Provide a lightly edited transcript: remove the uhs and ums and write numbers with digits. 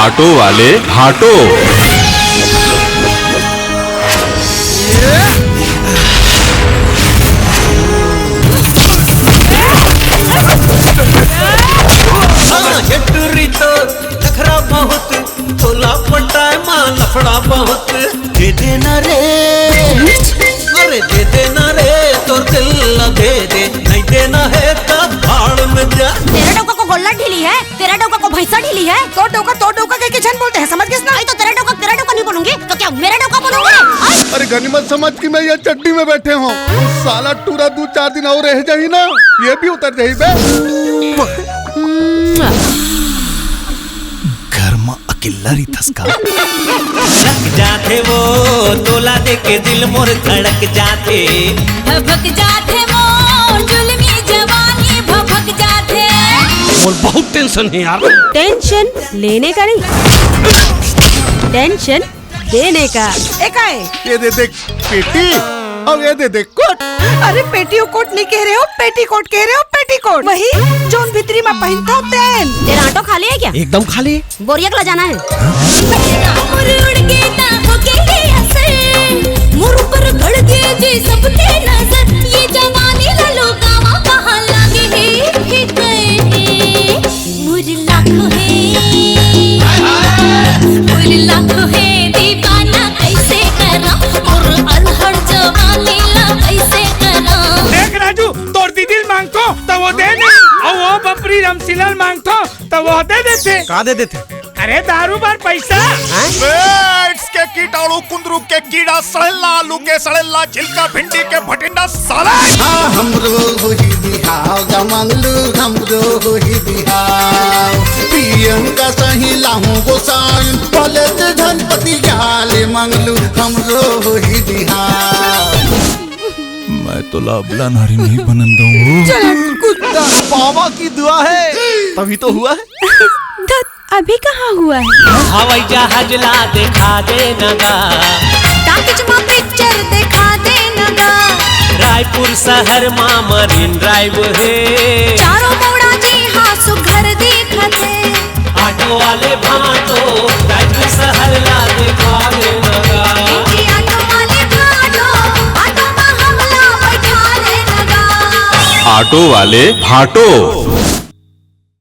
Auto वाले भाटो। लखरा बहुत तोला पटाए माँ लफड़ा बहुत। दे देना रे, अरे दे देना रे, तो दिल न दे दे, नहीं देना है तो भाड़ में जा। तेरा डोका को गोल्ला ढीली है, तेरा डोका को भैंसा ढीली है। तो डोका के किचन बोलते हैं, समझ गए ना? तो तेरा डोका नहीं बोलूंगी तो क्या मेरा डोका बोलूंगी? अरे गनीमत समझ कि मैं ये चड्डी में बैठे हूँ। साला टूरा 2-4 दिन और रह जाही ना, ये भी उतर जाही बे। घर में अकेला रही थसका। लग जाते वो तोला दे के दिल मोर धड़क जाते। भभक जाते मोर जुल्मी जवानी भभक जाते। और बहुत टेंशन है यार। टेंशन लेने का नहीं, टेंशन देने का। ये दे देख पेटी और ये दे देख कोट। अरे पेटियों कोट नहीं कह रहे हो, पेटीकोट कह रहे हो, पेटीकोट। वही जोन भितरी में पहनता हो तेन। तेरा ऑटो खाली है क्या? एकदम खाली। बोरिया के जाना है। मांगतो तो वो दे दे, और वो बपरी रमसिलल मांगतो तो वो दे देते। का दे देते? अरे दारू बार पैसा। के कीटाणु कुंदरू के कीड़ा सड़ेला, आलू के सड़ेला, छिलका भिंडी के भटिंडा साला। हमरो ही बिहाव जमंगलू, हमरो ही बिहाव पियन का सही लाहूं गोसाई पलट धनपति जाले मंगलू, हमरो ही बिहाव। मैं तो लाबला नारी नहीं बनन दूंगा। कुत्ता बाबा की दुआ है तभी तो हुआ है। अभी कहाँ हुआ है? हवाई जहाज ला दिखा दे नगा, टाकिज में पिक्चर दिखा दे नगा। रायपुर शहर में मरीन ड्राइव है। चारों मोड़ा जी हाँ सुघर दिखत है। ऑटो वाले भाटो रायपुर शहर ला दिखा दे नगा। ऑटो वाले भाटो, ऑटो में हमला बैठा ले नगा। ऑटो वाले भाटो।